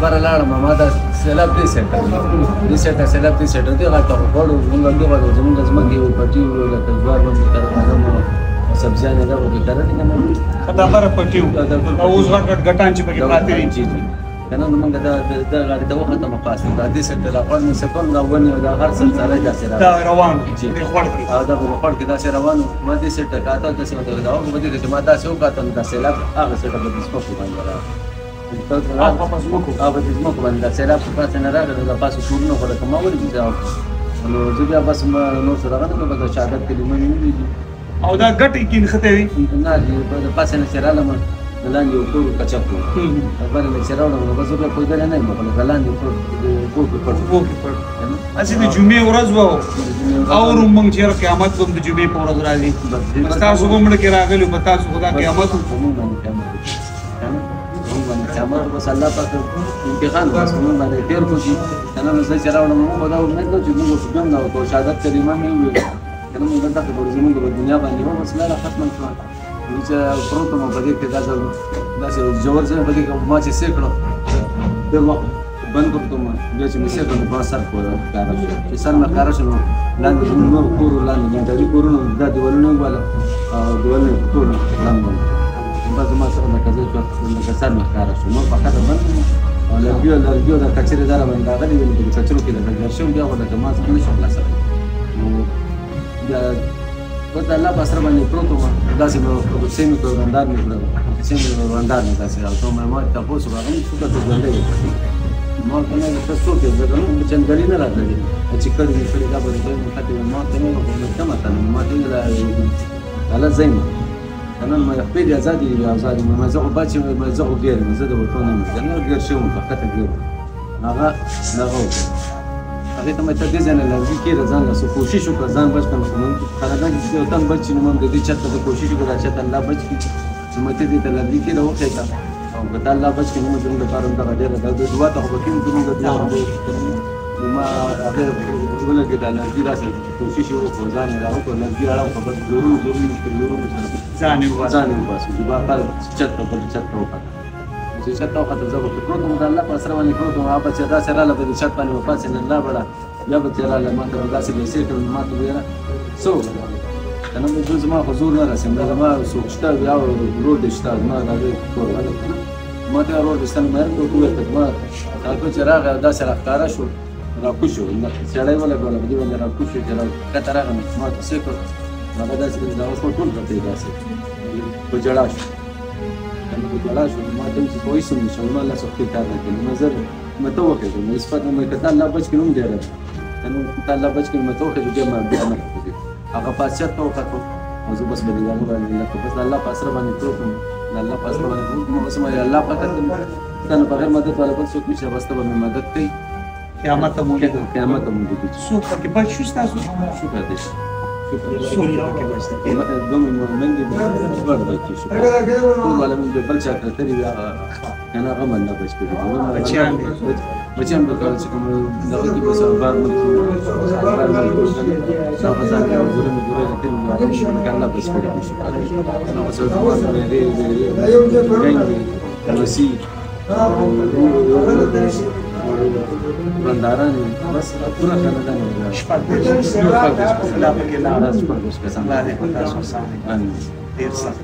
بر لاړم ما دا سیلاب دې سیلاب دې سیټ دی غاټه وړو موږ دغه زمونږ ځمکې یو پټي لکه جوار باندې تر سبزیانې دا وکړي کرنې کنه خدا بره پټي او اوس غټان چې پکې پاتې دي کنه نو موږ دا غاړې ته وخته مقاصد دا دې سیټ لا خپل سکون دا ونی دا هر سلسله دا روان دي دا خپل کې دا روان ما دې سیټ کاته د څه دا او بده دې ما دا څو کاته دا سیلاب هغه سیټ په دې سپورت باندې په دې ځمکو باندې دا سیلاب په پاسه نه راغلی دا پاسه ټولنه خو د کما ولې ځاو نو زه بیا بس نو سره راغلم نو به شهادت کلمه مې ویلي او دا ګټې کې نښتې وي نه د پاسه نه چې رالم د لاندې یو کور کچپ و بله مې چې راوړم نو بس زه بیا پوهېدلی نه یم خو د لاندې کور کې پټ هسې د جمعې ورځ به اورو موږ چېرې قیامت به هم د جمعې په ورځ راځي بس تاسو به مړه کې راغلي په تاسو خو دا قیامت قیامت بس الله پاک امتحان بس موږ باندې تېر کړو چې کنه نو زه چې راوړم موږ دا امید لرو چې موږ په ژوند او شهادت کلمه مې وویل کنه موږ دلته په زموږ په دنیا باندې وه بس لاره ختمه شوه نو چې پروت وم په دې کې داسې ژور ځای په دې کې ما چې سې کړو ډېر وخت بند کړو بیا چې مې سې کړو په سر ښکاره شو چې سر مې ښکاره شو نو لاندې زموږ نور کور لاندې ګنډاري کورونه دا دیوالونه وواله او دیوالونه ټول لاندې بس ما سره لکه زه لکه سر مې ښکاره شو نور په خټه بند او لرګیو دا کچرې داره باندې راغلي وې نو په کچرو کې لګېدل شوم بیا خو لکه ما څخه نه شم خلاصولی نو بیا بس د الله په سره باندې پروت وم داسې به کوڅې مې کړو رندار مې کړو کوڅې مې رندار مې داسې راوړو ما تپوس وکړم چې څوک ته ژوندی وکړي ما ورته نه ویل ته څوک یې زه نو چندګري نه راتللې چې کړي مې کړي دا به دې مې خطې ما ته نه ویل ته ماته نه ما ته ویل الله زه یم کنه ما خپل ازادي ما زه خو بچ ما زه خو ګیر ما زه د وطن نه یم نه ګیر شوم په خطه ګیر هغه هغه ته مې ته دې ځنه لږی کې ځان له کوشش وکړ ځان بچ کړم خلک چې یو تن بچ نو موږ دې چاته د کوشش وکړه چې الله بچ کړي چې مته دې ته لږی کې راوځي تا او کله الله بچ کړي نو زموږ لپاره دا ډېر د دعا ته وکړم زموږ د دعا ما هغه ولګي دا لږی راځي کوشش وکړ ځان راوکړ لږی راو په ضروري ځان وباسو چې با پر چته وکړه چې چته وکړه زه به پروت وم د الله په سره باندې پروت وم هغه چې دا سره له دې چت باندې وپاسې نه الله بړه بیا به تېره له ما ته داسې بیسې کړم ما ته ویله څه وکړه کنه مې زما په زور نه رسېم دا زما څوک شته بیا روډ شته زما د هغې کور والا کنه ما ته روډ شته نو مې وویل ما هغه چې راغی داسې راښکاره شو راکوز شو سړی ولګوله په دې باندې راکوز شو چې راښکته راغی ما ته څه کړ هغه داسې دا اوس په ټول پرته داسې په ژړا شو کنه په ژړا شو ما ته چې کوئی سم نشو ما الله سخت کار نه کوي نظر مته وکړو نو صفات مې کته الله بچ کړم دی کنه ته الله بچ کړم مته وکړو چې ما بیا نه کوي هغه پاسچات ته وکړو او زه بس بل یو باندې لکه بس الله پاس را باندې پروتم الله پاس را باندې پروتم بس ما الله پاک کنه بغیر مدد والا بل څوک نشي بس ته مې مدد کوي قیامت ته مونږ څوک پکې بچ شو تاسو شکر دې شکر کې بچته دوم من دې ورته کې شکر ټول ولا من دې بل چا ته تری کنه غم الله بچ کړي بچیان به کار چې کوم دغه کې بس بار مې دا فزان یو زره مې ګورې ته نو الله بچ کړي شکر نو اوس دې وسی بنداران بس پورا خاندان شپږ الله پکې ناراض شپږ کسان الله دې په تاسو سره ډېر سخت